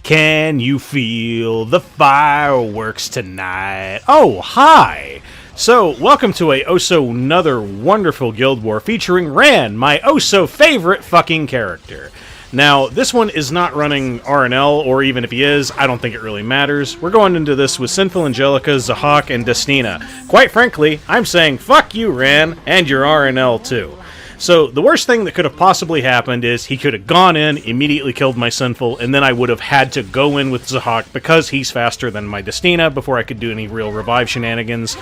Can you feel the fireworks tonight? Oh, hi! So, welcome to a another wonderful Guild War featuring Ran, my favorite fucking character. Now, this one is not running RNL, or even if he is, I don't think it really matters. We're going into this with Sinful, Angelica, Zahhak, and Destina. Quite frankly, I'm saying fuck you, Ran, and your RNL too. So, the worst thing that could have possibly happened is he could have gone in, immediately killed my Sinful, and then I would have had to go in with Zahhak because he's faster than my Destina before I could do any real revive shenanigans.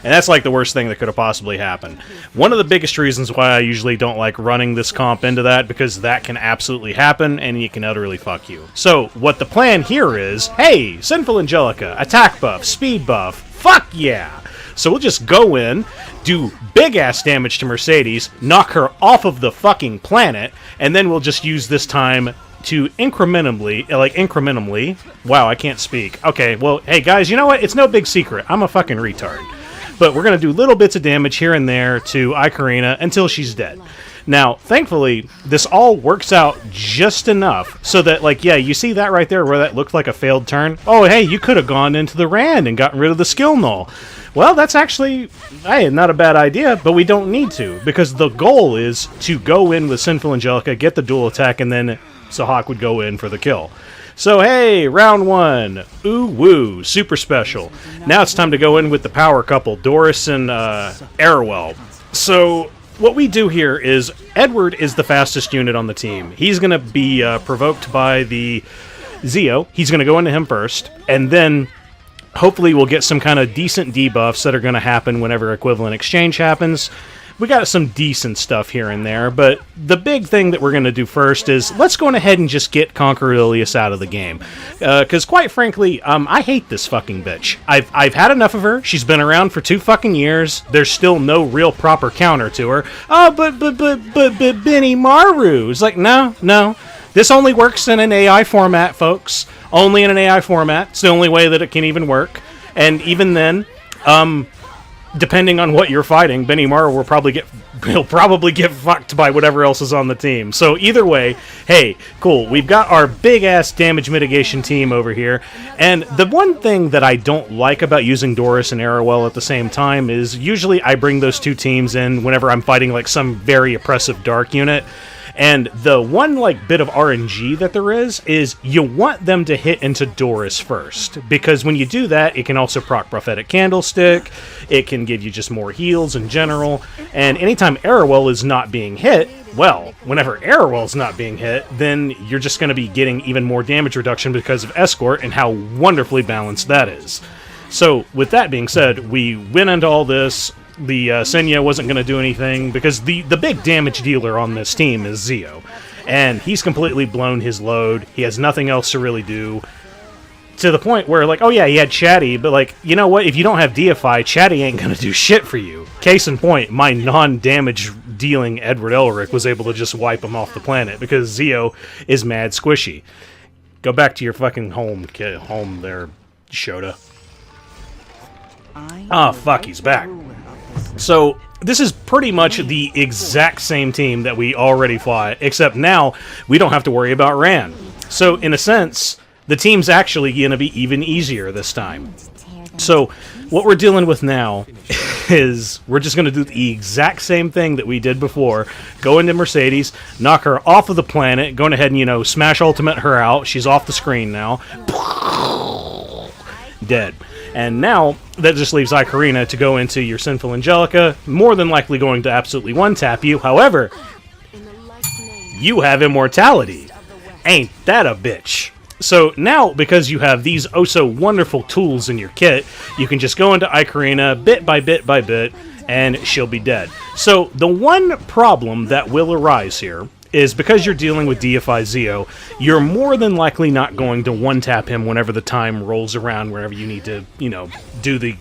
And that's like the worst thing that could have possibly happened. One of the biggest reasons why I usually don't like running this comp into that, because that can absolutely happen, and it can utterly fuck you. So, what the plan here is, hey, Sinful Angelica, attack buff, speed buff, fuck yeah! So we'll just go in, do big-ass damage to Mercedes, knock her off of the fucking planet, and then we'll just use this time to incrementally, wow, I can't speak. Okay, well, hey guys, you know what? It's no big secret. I'm a fucking retard. But we're going to do little bits of damage here and there to ae-KARINA until she's dead. Now, thankfully, this all works out just enough so that, like, yeah, you see that right there where that looked like a failed turn? Oh, hey, you could have gone into the Rand and gotten rid of the skill null. Well, that's actually, hey, not a bad idea, but we don't need to, because the goal is to go in with Sinful Angelica, get the dual attack, and then Zahhak would go in for the kill. So, hey, round one. Ooh, woo, super special. Now it's time to go in with the power couple, Doris and Arowell. So, what we do here is, Edward is the fastest unit on the team. He's going to be provoked by the Zio. He's going to go into him first, and then hopefully we'll get some kind of decent debuffs that are going to happen whenever equivalent exchange happens. We got some decent stuff here and there, but the big thing that we're going to do first is let's go ahead and just get Conqueror Lilias out of the game. Because quite frankly, I hate this fucking bitch. I've had enough of her. She's been around for 2 fucking years. There's still no real proper counter to her. Oh, but Benny Maru. It's like, no. This only works in an AI format, folks. Only in an AI format. It's the only way that it can even work. And even then, depending on what you're fighting, Benny Maru will probably get fucked by whatever else is on the team. So either way, hey, cool. We've got our big-ass damage mitigation team over here. And the one thing that I don't like about using Doris and Arowell at the same time is usually I bring those two teams in whenever I'm fighting like some very oppressive dark unit. And the one like bit of RNG that there is you want them to hit into Doris first, because when you do that, it can also proc Prophetic Candlestick, it can give you just more heals in general, and anytime Arowell is not being hit, well, whenever Arowell's not being hit, then you're just going to be getting even more damage reduction because of Escort and how wonderfully balanced that is. So, with that being said, we went into all this. The Senya wasn't going to do anything because the big damage dealer on this team is Zio. And he's completely blown his load. He has nothing else to really do. To the point where, like, oh yeah, he had Chatty, but like, you know what? If you don't have Deify, Chatty ain't going to do shit for you. Case in point, my non-damage dealing Edward Elric was able to just wipe him off the planet because Zio is mad squishy. Go back to your fucking home there, Shota. Ah, fuck, he's back. So, this is pretty much the exact same team that we already fought, except now we don't have to worry about Ran. So, in a sense, the team's actually going to be even easier this time. So, what we're dealing with now is we're just going to do the exact same thing that we did before. Go into Mercedes, knock her off of the planet, go ahead and, you know, smash ultimate her out. She's off the screen now. Dead. And now, that just leaves ae-KARINA to go into your Sinful Angelica, more than likely going to absolutely one-tap you. However, you have immortality. Ain't that a bitch? So now, because you have these oh-so-wonderful tools in your kit, you can just go into ae-KARINA bit by bit by bit, and she'll be dead. So, the one problem that will arise here is because you're dealing with Deify Zio, you're more than likely not going to one-tap him whenever the time rolls around, wherever you need to, you know, do the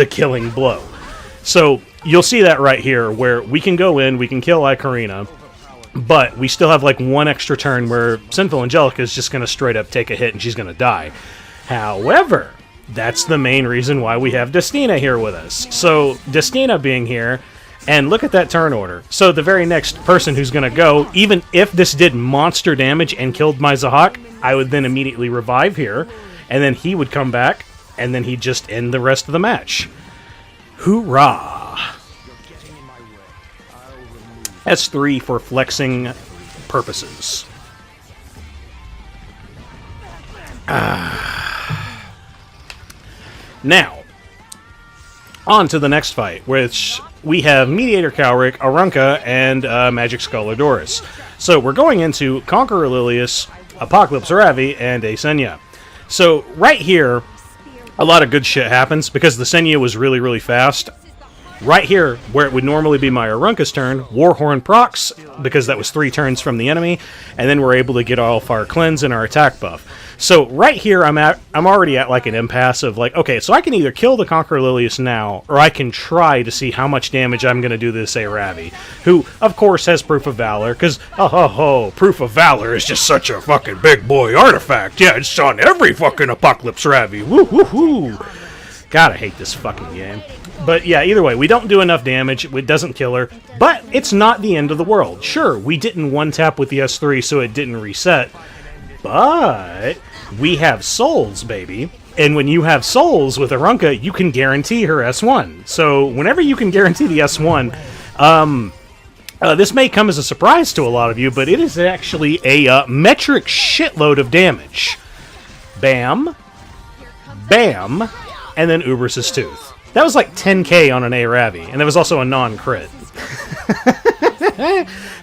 killing blow. So, you'll see that right here, where we can go in, we can kill ae-KARINA, but we still have like one extra turn where Sinful Angelica is just going to straight up take a hit and she's going to die. However, that's the main reason why we have Destina here with us. So, Destina being here, And look at that turn order. So the very next person who's going to go, even if this did monster damage and killed my Zahhak, I would then immediately revive here, and then he would come back, and then he'd just end the rest of the match. Hoorah! S3 for flexing purposes. Now, on to the next fight, which we have Mediator Kawerik, Arunka, and Magic Scholar Doris. So we're going into Conqueror Lilias, Apocalypse Ravi, and a Senya. So right here, a lot of good shit happens because the Senya was really, really fast. Right here, where it would normally be my Arunka's turn, Warhorn procs, because that was 3 turns from the enemy, and then we're able to get off our cleanse and our attack buff. So right here, I'm already at like an impasse of like, okay, so I can either kill the Conqueror Lilias now, or I can try to see how much damage I'm going to do to this Ravi, who, of course, has Proof of Valor, because, Proof of Valor is just such a fucking big boy artifact. Yeah, it's on every fucking Apocalypse Ravi. Woo-hoo-hoo. God, I hate this fucking game. But yeah, either way, we don't do enough damage, it doesn't kill her, but it's not the end of the world. Sure, we didn't one-tap with the S3, so it didn't reset, but we have souls, baby. And when you have souls with Arunka, you can guarantee her S1. So whenever you can guarantee the S1, this may come as a surprise to a lot of you, but it is actually a metric shitload of damage. Bam, bam, and then Uber's Tooth. That was like 10k on an Ravi, and that was also a non-crit.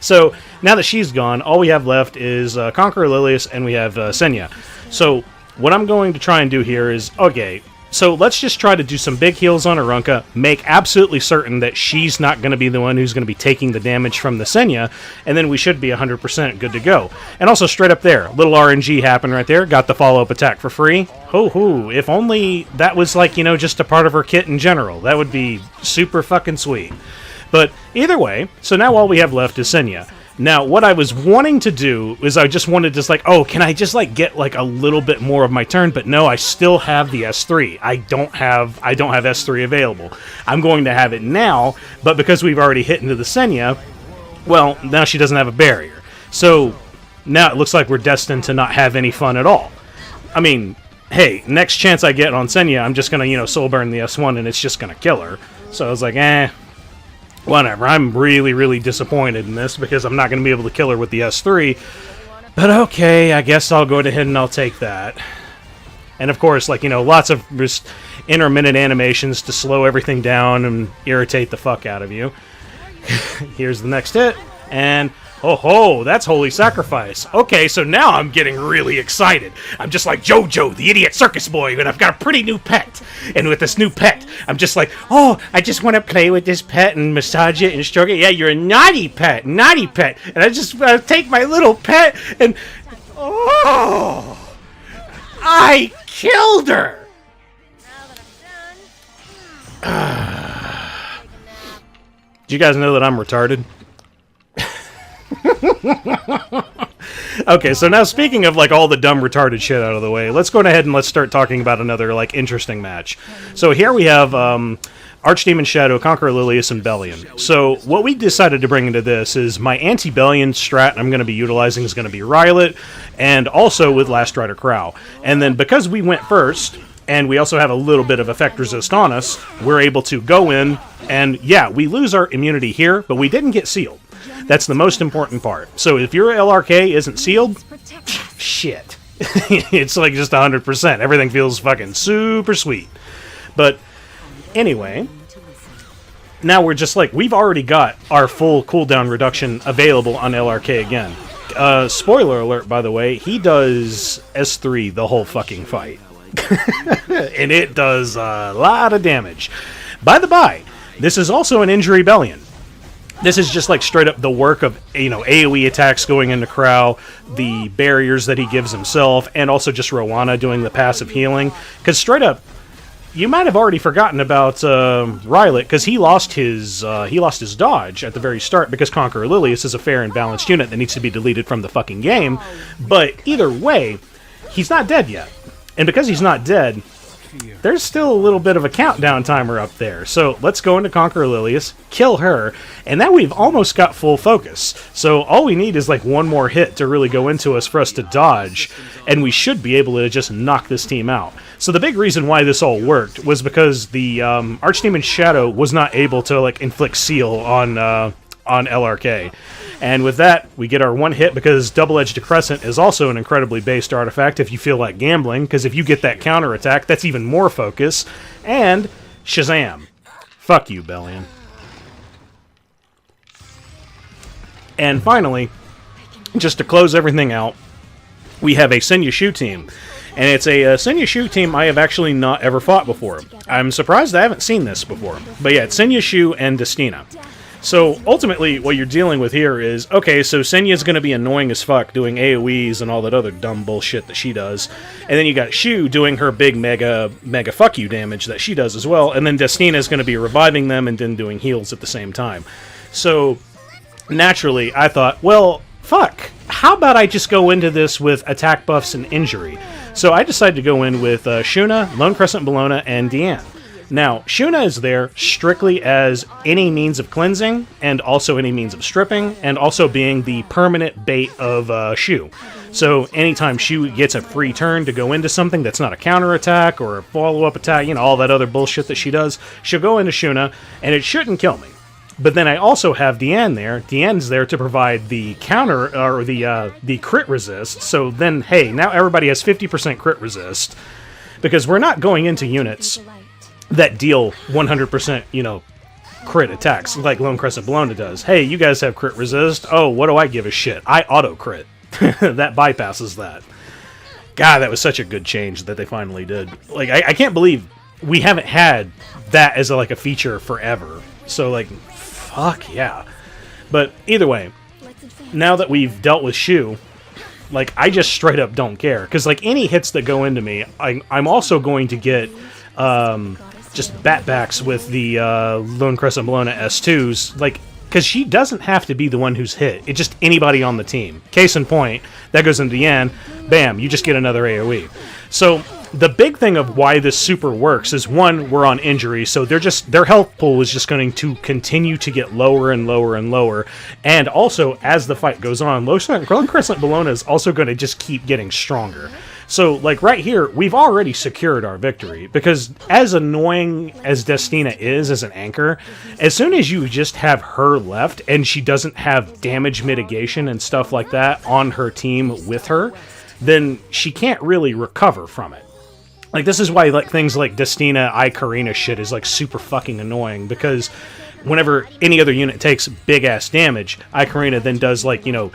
So, now that she's gone, all we have left is Conqueror Lilias, and we have Senya. So, what I'm going to try and do here is, okay, so let's just try to do some big heals on Arunka, make absolutely certain that she's not going to be the one who's going to be taking the damage from the Senya, and then we should be 100% good to go. And also, straight up there, little RNG happened right there, got the follow-up attack for free. Ho-ho, if only that was like, just a part of her kit in general. That would be super fucking sweet. But either way, so now all we have left is Senya. Now, what I was wanting to do is I just wanted to can I just get like a little bit more of my turn? But no, I still have the S3. I don't have S3 available. I'm going to have it now, but because we've already hit into the Senya, well, now she doesn't have a barrier. So now it looks like we're destined to not have any fun at all. I mean, hey, next chance I get on Senya, I'm just gonna, soul burn the S1 and it's just gonna kill her. So I was like, whatever, I'm really, really disappointed in this because I'm not going to be able to kill her with the S3. But okay, I guess I'll go ahead and I'll take that. And of course, lots of just intermittent animations to slow everything down and irritate the fuck out of you. Here's the next hit, and oh, that's Holy Sacrifice. Okay, so now I'm getting really excited. I'm just like JoJo, the idiot circus boy, and I've got a pretty new pet. And with this new pet, I'm just like, oh, I just want to play with this pet and massage it and stroke it. Yeah, you're a naughty pet. And I just take my little pet and, oh, I killed her. Do you guys know that I'm retarded? Okay, so now speaking of all the dumb retarded shit out of the way, let's go ahead and let's start talking about another interesting match. So here we have Archdemon Shadow, Conqueror Lilias, and Belian. So what we decided to bring into this is my anti-Belian strat I'm going to be utilizing is going to be Rylet, and also with Last Rider Krau. And then because we went first, and we also have a little bit of effect resist on us, we're able to go in, and yeah, we lose our immunity here, but we didn't get sealed. That's the most important part. So if your LRK isn't sealed, shit. It's just 100%. Everything feels fucking super sweet. But anyway, now we're just we've already got our full cooldown reduction available on LRK again. Spoiler alert, by the way, he does S3 the whole fucking fight. And it does a lot of damage. By the by, this is also an injury Belian. This is just straight up the work of, AoE attacks going into Krau, the barriers that he gives himself, and also just Roana doing the passive healing. Because straight up, you might have already forgotten about Rylet, because he lost his dodge at the very start, because Conqueror Lilias is a fair and balanced unit that needs to be deleted from the fucking game. But either way, he's not dead yet. And because he's not dead, there's still a little bit of a countdown timer up there. So let's go into Conqueror Lilias, kill her, and now we've almost got full focus. So all we need is like one more hit to really go into us for us to dodge, and we should be able to just knock this team out. So the big reason why this all worked was because the Archdemon Shadow was not able to like inflict seal on LRK. And with that, we get our one hit because Double-Edged Crescent is also an incredibly based artifact if you feel like gambling, because if you get that counter attack, that's even more focus. And Shazam. Fuck you, Belian. And finally, just to close everything out, we have a Senya Choux team. And it's a Senya Choux team I have actually not ever fought before. I'm surprised I haven't seen this before. But yeah, it's Senya Choux and Destina. So, ultimately, what you're dealing with here is, okay, so Senya's going to be annoying as fuck, doing AoEs and all that other dumb bullshit that she does. And then you got Choux doing her big mega fuck you damage that she does as well. And then Destina's going to be reviving them and then doing heals at the same time. So, naturally, I thought, well, fuck, how about I just go into this with attack buffs and injury? So I decided to go in with Shuna, Lone Crescent Bellona, and Diene. Now, Shuna is there strictly as any means of cleansing, and also any means of stripping, and also being the permanent bait of Choux. So, anytime Choux gets a free turn to go into something that's not a counterattack or a follow-up attack, you know, all that other bullshit that she does, she'll go into Shuna, and it shouldn't kill me. But then I also have Diene there. Diene's there to provide the counter, or the crit resist, so then, hey, now everybody has 50% crit resist, because we're not going into units that deal 100%, you know, crit attacks, like Lone Crescent Bellona does. Hey, you guys have crit resist. Oh, what do I give a shit? I auto-crit. That bypasses that. God, that was such a good change that they finally did. Like, I can't believe we haven't had that as, like, a feature forever. So, like, fuck yeah. But, either way, now that we've dealt with Choux, like, I just straight up don't care. Because, like, any hits that go into me, I'm also going to get just batbacks with the Lone Crescent Bellona S2s, like, because she doesn't have to be the one who's hit. It's just anybody on the team. Case in point, that goes into Diene, bam, you just get another AoE. So the big thing of why this super works is, one, we're on injury, so their health pool is just going to continue to get lower and lower and lower. And also, as the fight goes on, Lone Crescent Bellona is also going to just keep getting stronger. So, like, right here, we've already secured our victory, because as annoying as Destina is as an anchor, as soon as you just have her left, and she doesn't have damage mitigation and stuff like that on her team with her, then she can't really recover from it. Like, this is why, like, things like Destina, ae-KARINA shit is, like, super fucking annoying, because whenever any other unit takes big-ass damage, ae-KARINA then does, like, you know,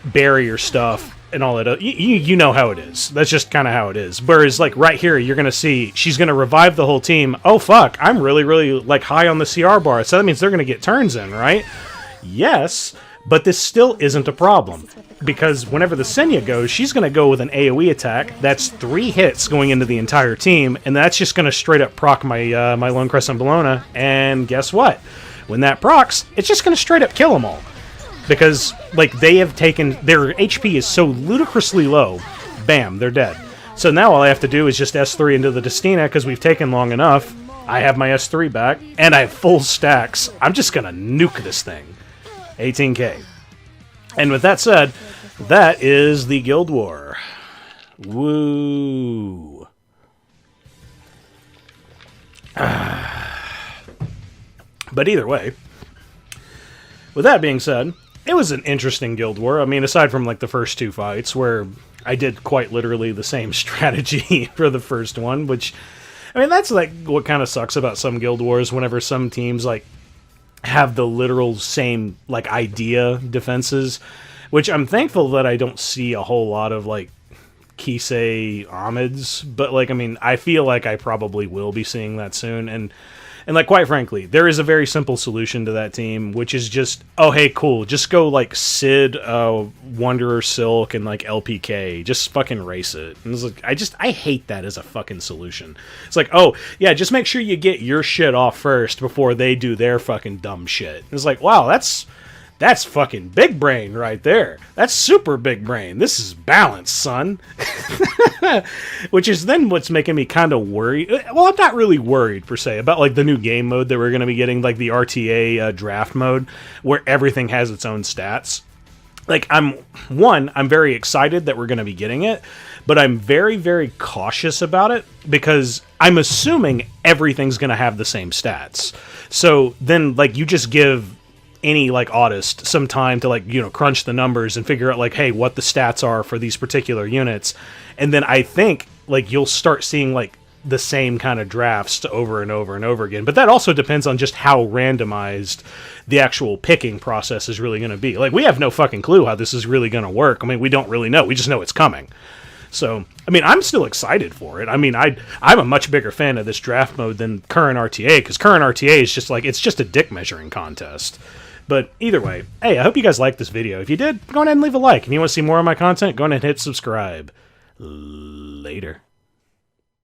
barrier stuff, and all that. You know how it is. That's just kind of how it is. Whereas, like, right here, you're going to see she's going to revive the whole team. Oh, fuck. I'm really, really, like, high on the CR bar. So that means they're going to get turns in, right? Yes, but this still isn't a problem. Because whenever the Senya goes, she's going to go with an AoE attack. That's 3 hits going into the entire team. And that's just going to straight up proc my, my Lone Crescent Bellona. And guess what? When that procs, it's just going to straight up kill them all. Because, like, they have taken... Their HP is so ludicrously low. Bam, they're dead. So now all I have to do is just S3 into the Destina, because we've taken long enough. I have my S3 back, and I have full stacks. I'm just gonna nuke this thing. 18k. And with that said, that is the Guild War. Woo. But either way, with that being said... It was an interesting Guild War. I mean, aside from, like, the first 2 fights, where I did quite literally the same strategy for the first one, which, I mean, that's, like, what kind of sucks about some Guild Wars, whenever some teams, like, have the literal same, like, idea defenses, which I'm thankful that I don't see a whole lot of, like, Kisei Amids, but, like, I mean, I feel like I probably will be seeing that soon, and like, quite frankly, there is a very simple solution to that team, which is just, oh, hey, cool, just go, like, Sid, Wanderer Silk, and, like, LPK. Just fucking race it. And it's like, I hate that as a fucking solution. It's like, oh, yeah, just make sure you get your shit off first before they do their fucking dumb shit. And it's like, wow, that's That's fucking big brain right there. That's super big brain. This is balance, son. Which is then what's making me kind of worried. Well, I'm not really worried, per se, about, like, the new game mode that we're going to be getting, like the RTA draft mode, where everything has its own stats. Like, I'm very excited that we're going to be getting it, but I'm very, very cautious about it because I'm assuming everything's going to have the same stats. So then, like, you just give any, like, autist some time to, like, you know, crunch the numbers and figure out, like, hey, what the stats are for these particular units. And then I think, like, you'll start seeing, like, the same kind of drafts over and over and over again. But that also depends on just how randomized the actual picking process is really going to be. Like, we have no fucking clue how this is really going to work. I mean, we don't really know. We just know it's coming. So, I mean, I'm still excited for it. I mean, I'm a much bigger fan of this draft mode than current RTA, because current RTA is just like, it's just a dick measuring contest. But either way, hey, I hope you guys liked this video. If you did, go ahead and leave a like. If you want to see more of my content, go ahead and hit subscribe. Later.